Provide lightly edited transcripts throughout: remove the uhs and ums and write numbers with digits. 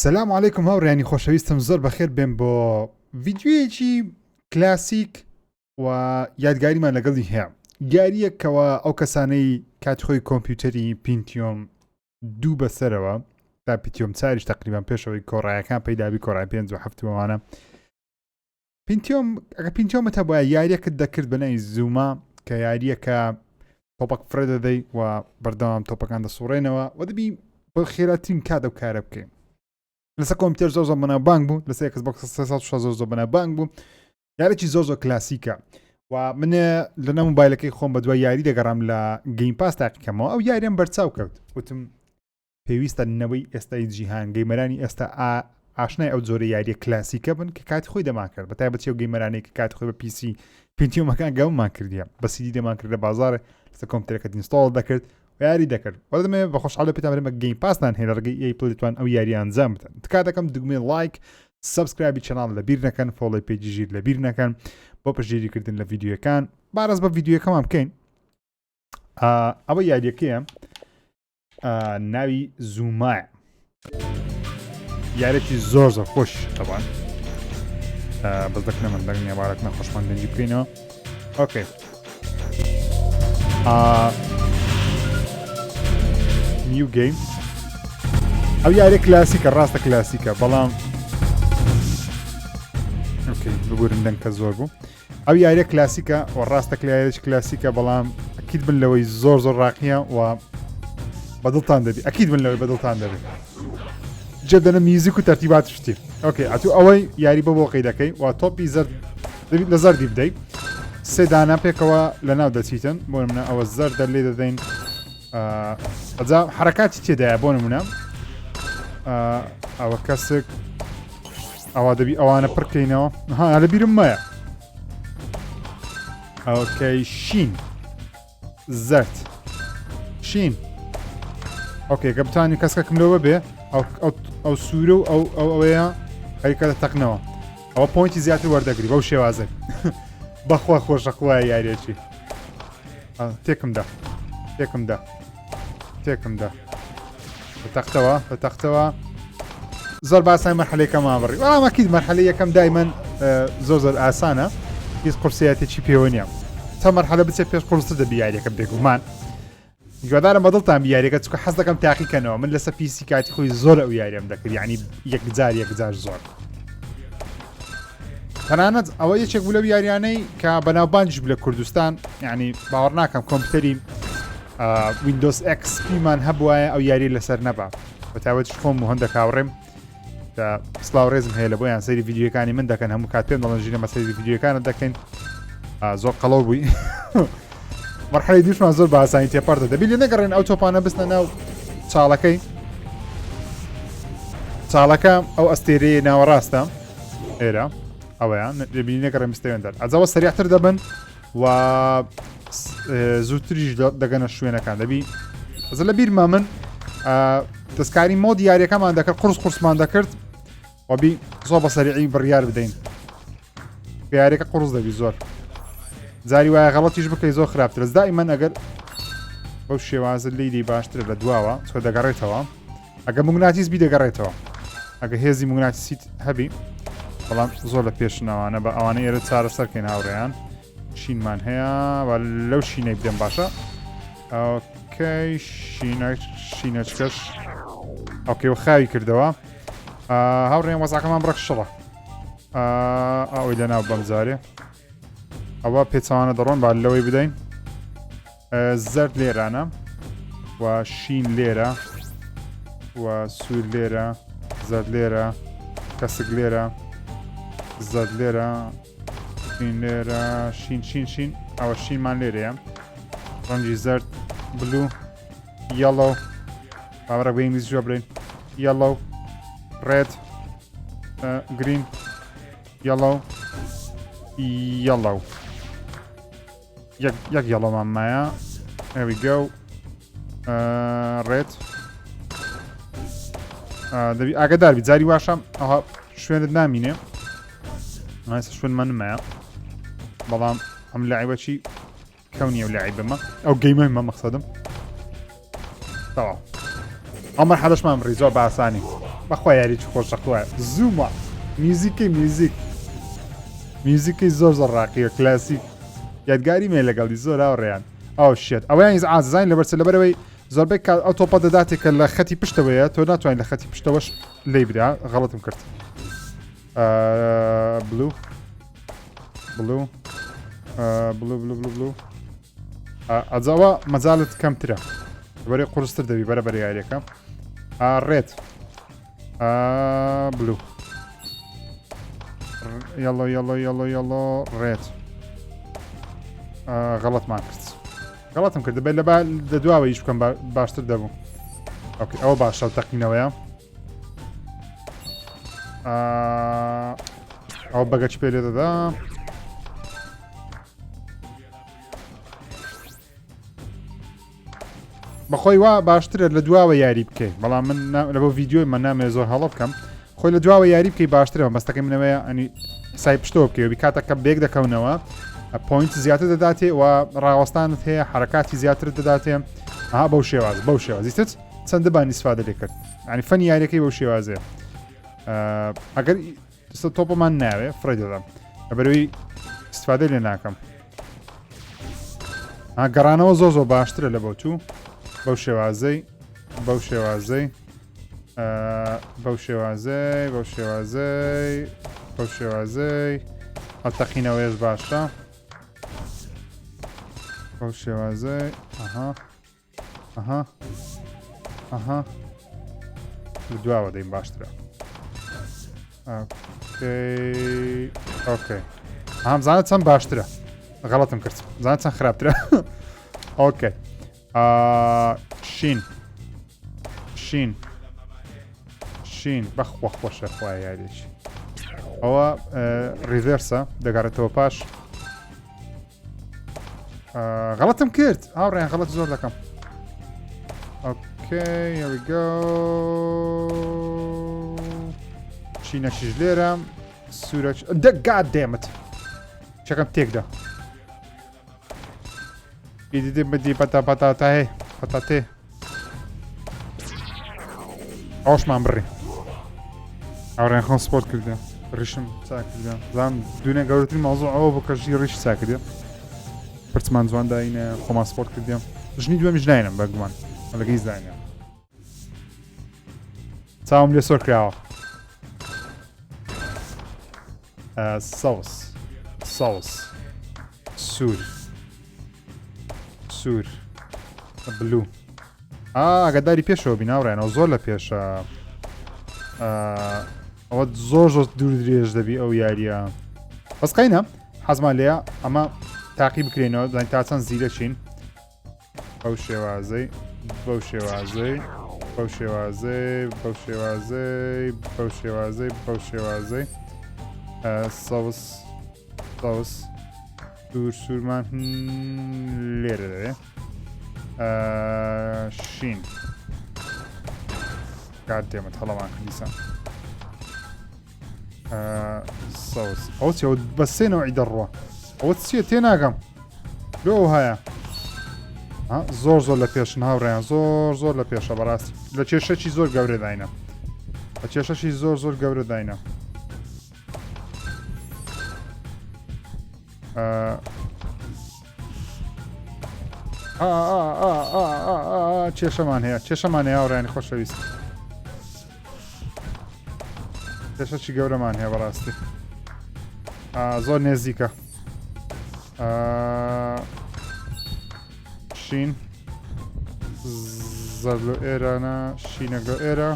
سلام علیکم هاوڕێیانی خۆشەویستم زۆر بەخێر بێن بۆ ڤیددیویەکی کلاسیک و یادگاریمان لەگەڵی هەیە یاریەکەوە ئەو کەسانەی کاتخۆی کۆمپیوتەری پینتیۆم دوو بەسەرەوە تا پیتیۆم چاریش تقریبان پێشەوەی کۆڕایەکان پەیدابی کۆڕای 5 پینتیۆم ئەگە پینتیۆمەتە بۆە یاریەکت دەکرد بەنای زوومە کە یاریەکە تۆپەک فرە دەدەی و بەردەوام تۆپەکان دەسوڕێنەوە و دەبی بە خێراترین کات ئەو کارە بکەین لەسەر کۆمپیوتەر زۆر بەناو بانک بوو لەسەر Xbox 360 زۆر بەناو بانک بوو یارێکی زۆر کلاسیکە و منە لەناو مۆبایلەکەی خۆم بە دوای یاری دەگەڕام لە گەیم پاس تاقیکەمەوە ئەو یاریان بەرچاو کەوت وتم پێویستە نەوەی ئێستای جیهان گەیمەرانی ئێستا ئاشنای ئەو جۆرە یاریە کلاسیکە بن کە کاتی خۆی دەمان کرد بەتایبەتی ئەو گەیمەرانەی کە کاتی خۆی بە پیسی پینتیۆمەکان گەومان کردیە بە سیدی دەمان کرد لە بازارە لەسەر کۆمپیوتەرەکەت ئینستۆڵ دەکرد یاری دەکرد وەدەمێ بە خۆشحاڵە پێتان بە گەیم پاسدان هێنا ڕگەی ئەی پڵیتوان ئەو یاری ئەنجام بدەن تکا دەکەم دگمێ لایک سبسکرایبی چەناڵ لەبیر نەکەن فۆڵۆی پێیجی ژیر لەبیر نەکەن بۆ پشتگیریکردن لە ڤیدیۆکان باڕست بە ڤیدیۆکەمان بکەین ئەوە یاریەکەیە ناوی زوومایە یارێکی زۆر خۆش تەوان بەس دەکنە من دەنگنیە بارەک نەخۆشمان دەنجی بکەینەوە ئۆکەی نیو گەیم ئەو یاری کلاسیکە ڕاستە کلاسیکە بەڵام ببورن دەنگ کە زۆر بوو ئەو یاریە کلاسیکە و ڕاستە کلایش کلاسیکە بەڵام ئەکید بن لەوەی زۆر ڕاقیە و بەدڵتان دەبی ئەکید بن لەوەی بەدڵتان دەبێت جدەنە میوزیک و تەرتیبات شتی ئۆکێ ئەتو ئەوەی یاری بە بۆقی دەکەی و تۆپی زەرد دەبیت لە زەردی بدەیت سێ دانا پێکەوە لەناو دەچیتن بۆ منە ئەوە زەردە لێ دەدەین ئەجا حرەکاتی تێدایە بۆ نمونە ئەوە کەسێک ئەوە دەبی ئەوانە پڕکەینەوە ها لە بیرم مایە ئەوکەی شین زەرد شین ئۆکێ کە بتانی کەسکەکەم لەوە بێ ئەو سوورە و ئەوەیە ئەریکە تەقنەوە ئەوە پۆینتی زیاتر وەردەگری بەو شێوازە بەخوا خۆشە خوایە یاریەکی تێکمدا بە تەختەوە زۆر باسای مەرحەلەیەکەمان بڕی وەڵامەکیت مەرحەلە یەکەم دایمەن زۆر ئاسانە هیچ قورسیاتێکی پێوە نییە تا مەرحەلە بچێ پێش قورسە دەبی یاریەکە بێگومان گوادارم بەدڵتان بیاریەکە چکە حەز دەکەم تاقیکەنەوە من لەسەر پیسی کاتی خۆی زۆر ئەو یاریم دەکرد یعنی یەکجار زۆر تەنانەت ئەوە یەکێک بوو لەو یاریانەی کە بەناوبانجش لە کوردستان یعنی باوەڕ ناکەم کۆمپیوتەری ویندۆز XP-مان هەبوایە ئەو یاری لەسەر نەبا بەتاوەتیش خۆم و هەندێک هاوڕێم کە سڵاو ڕێزم هەیە لە بۆیان سەیری ڤیدیۆکانی من دەکەن هەموو کات پێم دەڵێن ژینە مەسەری ڤیدیۆکانت دەکەین زۆر قەڵەو بووی مەرحەلەی دووشمان زۆر بە ئاسانی تێپەڕدە دەبی لێ نەگەڕێن ئەو تۆپانە بستنە ناو چاڵەکە ئەو ئەستێرەیە ناوەڕاستە ئێرە ئەوەیان دەبی نەگەڕێن بستێوێندەر ئەجاوە سەریعتر دەبن و زووتریش دەگەنە شوێنەکان دەبی ئەزە لە بیرما من دەستکاری مۆ دیارەکەمان دەکرد قورسمان دەکرد وەبی زۆر بە سەریعی بڕیار بدەین یاریەکە قورس دەبی زۆر جاری وایە غەڵەتیش بکەی زۆر خراپتر دائیمەن ئەگەر بەو شێوازە لیدی باشتر لە دواوە چۆ دەگەڕێتەوە ئەگە موگناتیس بی دەگەڕێتەوە ئەگە هێزی موگناتیسیت هەبی بەڵام زۆر لە پێشنەوانە بە ئەوانە ئێرە چارە سەرکەین هاوڕێیان شینمان هەیە لەو شینەی بدەم باشە ئۆکەی شینەچکەش ئۆکێ و خاوی کردەوە هاوڕێن وەزاکەمان بڕک شڵە ئەوەی لەناو بەمجارێ ئەوە پێچوانە دەڕۆن با لەوەی بدەین زەرد لێرانە و شین لێرە و سوور لێرە زەرد لێرە کەسک لێرە زەرد لێرە شین لێرە شین ئەوە شینمان لێرەیە ڕەنگی زەرد بلو یەڵۆ باوەڕێک بە ئینگلیزی جواب بدەین یەڵۆ ڕێد گرین یەڵۆ یەک یەڵۆمان مایە there we go ڕێد دەبی ئاگاداربی جاری واشە ئەوها شوێنت نامینێ مایسە شوێنمان نمایە بەڵام ئەم لاعیبەچی کەونیە و لاعیبەمە ئەو گەیمەمە مەقسەدم تەواو ئەو مەرحەلەشمان بڕی زۆر بە ئاسانی بەخوا یاریی خۆشە خوای زوومە میوزیکەی زۆر ڕاقیە کلاسیک یادگاری مێ لەگەڵی زۆر ئاوڕێیان ئەو شێت ئەویان ئازاین لەبەرچە لەبەرەوەی زۆربەی ئەو تۆپە دەداتێکە لە خەتی پشتەوەیە تۆ ناتوانین لە خەتی پشتەوەش لی برا غەڵەتم کرد بلو ئەجاوە مەجاالت کەمترە بەرێ قورستر دەبی بەرە یاریەکە ڕێت بلو یاڵۆ ڕێت غەڵەتمان کرد غەڵەتم کرد دەبێت لە دواوە هیچ بکەم باشتر دەبوو ئەوە باشە و تەقینەوەیە ئەو بەگەچ پێ لێ دەدا بەخۆی وا باشترە لە دواوە یاری بکەیت بەڵام من لە بۆ ڤیددیۆی من نامێ زۆر هەڵە بکەم خۆی لە دواوە یاری بکەی باشترەوە مەستەکەی منەوەیە ئەنی سای پشتەوە بکەوە کاتەکە بێک دەکەونەوە پوینت زیاتر دەداتێ و ڕاوەستانت هەیە حرکاتی زیاتر دەداتێ بەو شێوازی تر چەندە بانی سفادە لێ کرد ینی فەنی یاریەکەی بەو شێوازەیە ئەگەر تۆپەمان ناوێ فڕی دەدەم لەبەرەوەی استفادە لێ ناکەم گەڕانەوە زۆر باشترە لە بۆ تو بەو شێوازەی ئەو تەقینەوەیش باشە بەو شێوازەی دواوە دەین باشترە ئۆکەی هەمزانە چەند باشترە غەڵەتم کرد زانە چەند خراپترە ئۆکەی شین بەخوا خۆشە خوای یاریش ئەوە ریڤێرسە دەگەڕێتەوە پاش غەڵەتم کرد هاوڕێیان غەڵەت زۆر دەکەم ئۆکەی هێویگۆ چینەشیش لێرە سوورە گاد دێمت چەکەم تێکدا ئیدی بدی پەتاتێ ئەوشمان بڕی ئەوڕێن خۆم سپۆرت کردە ڕیشم چاکردە زان دوونە گەورەترین مەوزوع ئەوە بۆ کەژی ڕیش چاکردە پرچمان جوان داینە خۆمان سپۆرت کردیم ژنی دووەمیش ناینم بەگومان لەگەی زانە چاوم لێ سۆر کراوە سەوس سوور بلو ئاگەداری پێشەوە بیناوڕێنەوە زۆر لە پێشە ئەوە زۆر دوور درێژ دەبی ئەو یاریە بەسقینە حەزمان لێە ئەمە تاقی بکرێنەوە زانین تا چەند زیرە چین بەو شێوازەی سەوس سوورمان لێرە دەوێ شین کار دێمت هەڵەمان کردیسان سەوس ئەو چێوە بە سێنەوەی دەڕوە ئەوە چییە تێناگەم لۆ هەیە زۆر لە پێشن هاوڕێیان زۆر لە پێشە بەڕاستی لە کێشەی زۆر گەورە داینە بە کێشەشی زۆر گەورە داینە کێشەمان هەیە هاوڕێیانی خۆشەویست کێشەی گەورەمان هەیە بەڕاستی زۆر نێزیکە شین زەرلۆ ئێرانە شینەگە ئێرە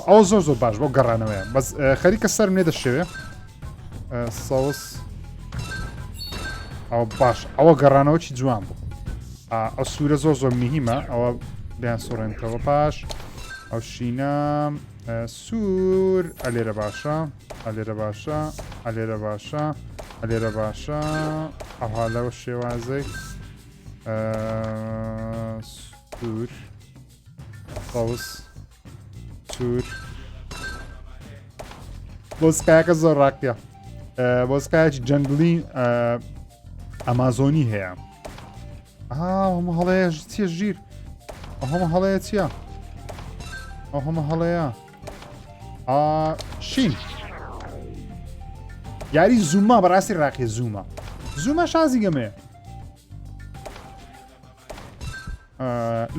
ئەو زۆر باش بۆ گەڕانەوەیە بەس خەریکە سەرم لێ دەشێوێ سەوس ئەو باش ئەوە گەڕانەوەی جوان بوو ئەو سوورە زۆر میهمە ئەوە بیان سۆڕێنتەوە پاش ئەو شینە سوور ئەلێرە باشە ئەوها لەوە شێوازەی سوور سەوس سوور بۆسقایەکە زۆر ڕاکتە بۆسقایەکی جەنگلی ئەمازۆنی هەیە هەمە هەڵەیە چیە ژیر هەمە هەڵەیە چییە ئەو هەمە هەڵەیە شین یاری زوومە بەڕاستی ڕاقی زوومە شازی گەمەیە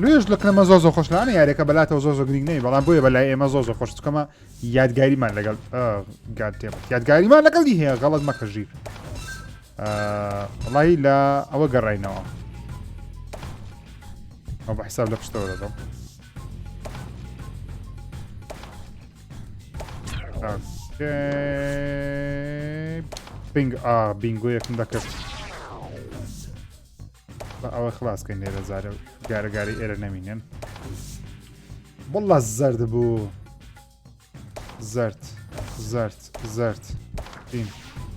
لێش لەکەمە زۆ خۆشلانە یاریەکە بەلاتەوە زۆ گرنگ نەی بەڵام بۆیە بەلای ئێمە زۆ خۆش چکەمە یادگاریمان لەگەڵ یادگاریمان لەگەڵی هەیە غەڵەت مەکە ژیر وڵی لە ئەوە گەڕاینەوە ئەو بە حساب لە پشتەوە دەدەم بینگۆیەکم دەکرد ئەوە خلاصکەین لێرە زارە گارەگاری ئێرە نەمینێن بڵە زەرد بوو زەرد بین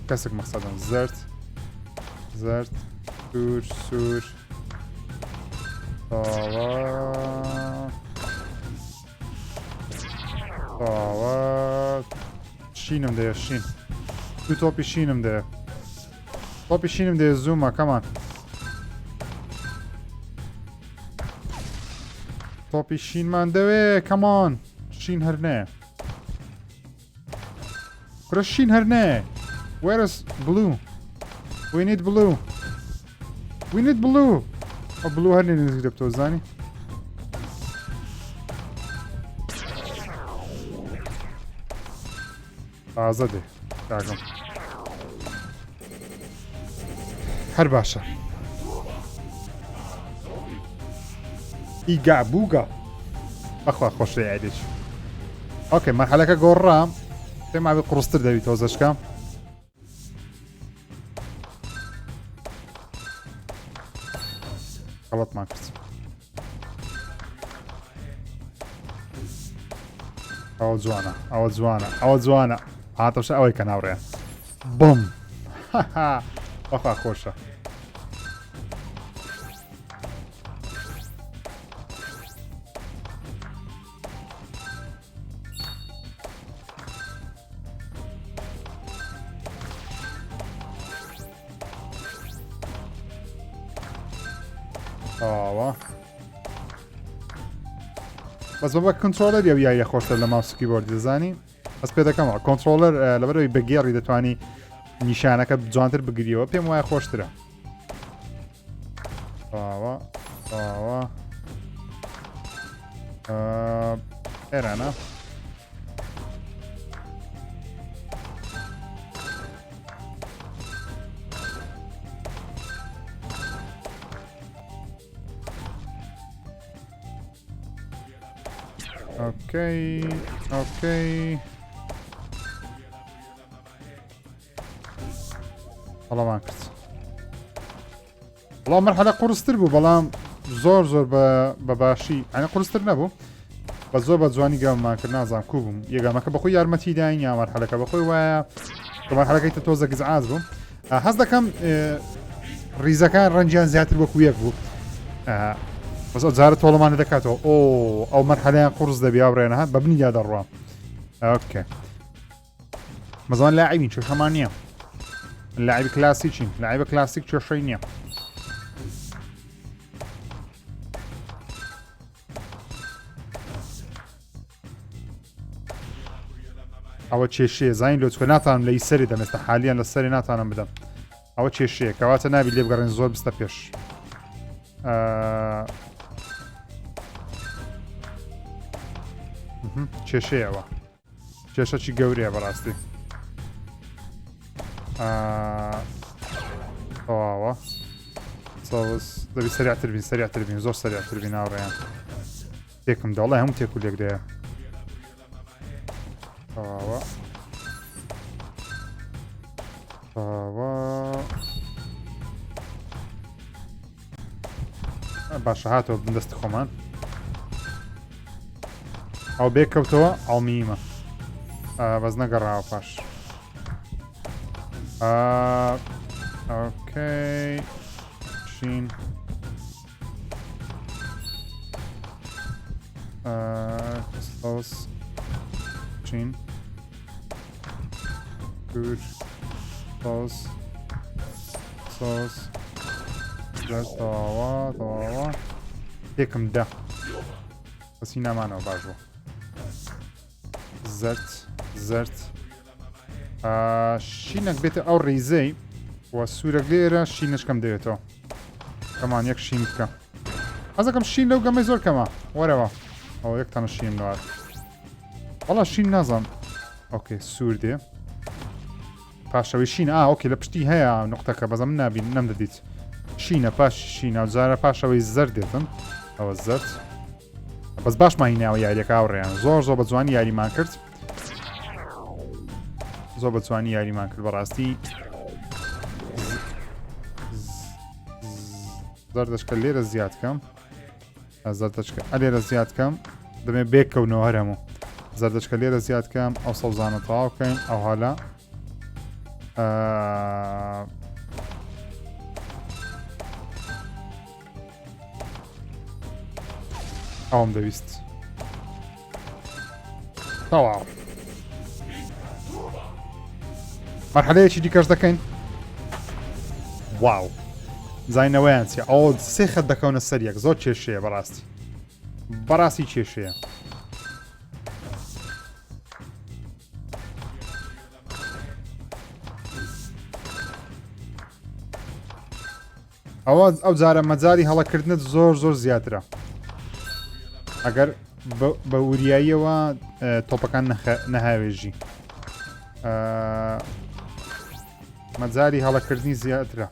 کەسێک مەقسەدەم زەرد سوور تاوە شینم دەیە شین دو تۆپی شینم دەیە زوومە کەمان تۆپی شینمان دەوێ کەمان شین هەر نەیە کورە شین هەر نەیە where's blue we need blue ئەو blue هەر نێ نزیک دەبتەوە زانی تازە دێ کاگەم هەر باشە ئیگا بووگە بەخوا خۆشی عیدێک ئۆکێ مەرحەلەکە گۆڕا پێم ئاوی قوڕستر دەوی تۆزەشکە غەڵەتمان کرد ئەوە جوانە هاتەشە ئەوەی کە ناوڕێن بم بەخوا خۆشە بەس بە کنترۆلەر یە خۆشتر لە ماوسکی بۆردی دەزانی بەس پێ دەکەمەوە کۆنترۆلەر لەبەرەوەی بەگێڕی دەتوانی نیشانەکە جوانتر بگریەوە پێم وایە خۆشترە ئێرانە اوكي بەڵامان کرد بەڵام مەرحەلە قورستر بوو بەڵام زۆر بە باشی ئەنە قورستر نەبوو بە زۆر بە جوانی گەممان کرد نازانم کوو بووم یەگەمەکە بەخۆی یارمەتی داین یا مەرحەلەکە بەخۆی وایە مەرحەلەکەی تۆزە گزعاز بوو هەز دەکەم ریزەکان ڕەنجیان زیاتر وەکو یەک بوو بەس ئەو جارە تۆڵەمانە دەکاتەوە ئەو مەرحەلەیان قورس دەبی ئاوڕێنە هات بە بنی یادەڕوام ئۆکێ مەزان لاعبین چێشەمان نییە لاعبی کلاسیکین لاعبە کلاسیک چێشەی نییە ئەوە کێشەیە زین لۆچکە ناتانم لەی سەری دەمێستا حالیان لە سەری ناتانم بدەم ئەوە کێشەیە کەواتە نابی لێ بگەڕێن زۆر بستە پێش کێشەیەوە کێشەی گەورەیە بەڕاستی ئەوە دەبی سەریعتر بین زۆر سەریعتر بین ناوڕێیان تێکم دەڵێ هەموو تێک و لێک دەیە باشە هاتەوە بندەستی خۆمان ئەو بێککەوتەوە ئەڵمیمە بەس نەگەڕاوە پاش ئۆکەی شین سۆس چین گوش سۆس تەواوە تێکم دە بەسی نامانەوە باش بوو زرد شینێک بێتە ئەو ڕێیزەی وە سوورە لێرە شینەشکەم دەوێتەوە کەمان یەک شین بکە حەزەکەم شین لەو گەمەی زۆر کەمە وەرەوە ئەو یەک تەنە شین لەوات وەڵا شین نازانم ئۆکێ سوور دێ پاشەوەی شین ئۆکێ لە پشتی هەیە نقطەکە بەزەم نابین نەمدەدیت شینە پاش شینە جارە پاشەوەی زەر دێتن ئەوە زەرد بەس باشمانی ناوە یاریەکە ئاوڕێیان زۆر بە جوانی یاریمان کرد زۆر بە جوانی یاریمان کرد بەڕاستی زەردەشکە لێرە زیادکەم زەردەشکە لێرە زیادکەم دەمێ بێککەونەوە هەر هەموو زەردەشکە لێرە زیادکەم ئەو سەوزانە تەواو بکەین ئەو هەلا ئەوم دەویست تەواو مەرحەلەیەکی دیکەش دەکەین واو زاینەوەیان چێ ئەو سێ خەت دەکەونە سەر یەک زۆر کێشەیە بەڕاستی کێشەیە ئەو جارە مەجاری هەڵەکردنت زۆر زیاترە ئەگەر بە وریاییەوە تۆپەکان نەهاوێژی مەجاری هەڵەکردنی زیاترە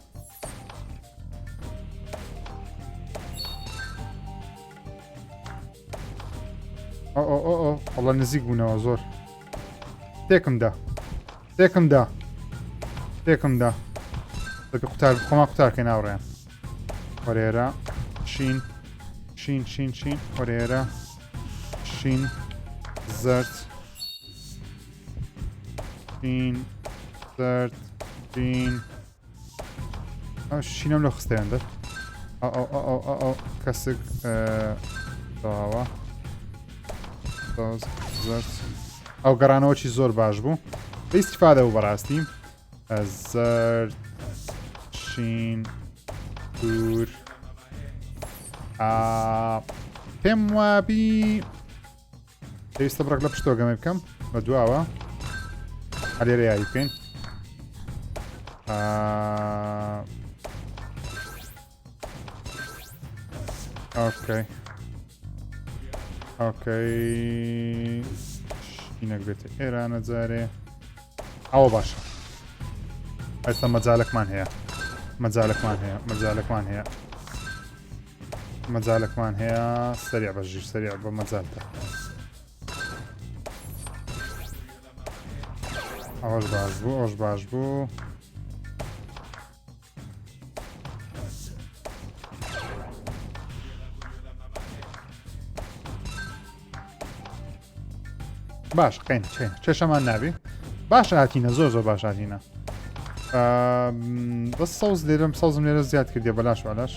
ئەڵە نزیک بوونەوە زۆر تێکم دا خۆما قوتارکەی ناوڕێن وەرێرە شین وەرێرە شین زەرد شین زەرد شین شینەم لە خستەیەندە کەسک داوە زەرد ئەو گەڕانەوەکی زۆر باش بوو ئیسیفادە بوو بەڕاستی زەرد شین دوور پێم وابی پێویستە بڕێک لە پشتۆ گەمە بکەم بە دواوە هەلێرە یاری بکەین ئۆکەی شینەک بێتە ئێرانە جارێ ئەوە باشە ئێستا مەجالێکمان هەیە سەریع بەژیر سەریع بە مەجالتە ئەوەش باش بوو باش قین چێشەمان نابی باش هاتینە زۆر باش هاتینە بەس سەوز لێرەم سەوزم لێرە زیاد کردێ بەلاش والاش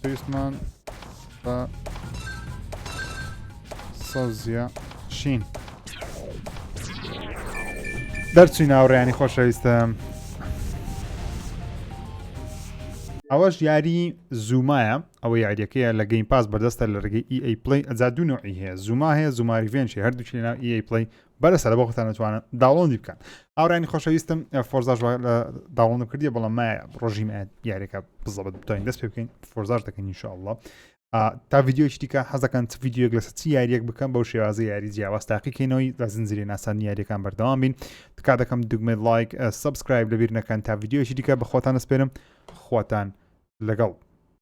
پێویستمان بە سەوزیە شین دەرچووی ناوڕێیانی خۆشەویستم ئەوەش یاری زوومایە ئەوە یاریەکەیە لە گەیم پاس بەردەستە لە ڕێگەی EA Play ئەجا دوو نوعی هەیە زووما هەیە زووماری ڤێنشی هەردووچی لەناو EA Play بەرەسە لە بۆ خۆتان نەتوانن داوڵۆندی بکەن ئاوڕانی خۆشەویستم فۆرزاژ داوڵۆندم کردیە بەڵام مایە ڕۆژیمە یاریەکە بزەبەت بتوانین دەست پێ بکەین فۆرزاژ دەکەین ئینشاءالله تا ڤیدیۆیەکی دیکە حەزەکەن ڤیدیۆیەک لەسەر چی یاریەک بکەم بەو شێوازە یاری جیاواز تاقیکەینەوەی لە زنجیرە ناسانی یاریەکان بەردەوام بین تکا دەکەم دوگمەی لایک سبسکرایب لەبیر نەکەن تا ڤیدیۆیەکی دیکە بە خۆتان دەسپێرم خۆتان لەگەڵ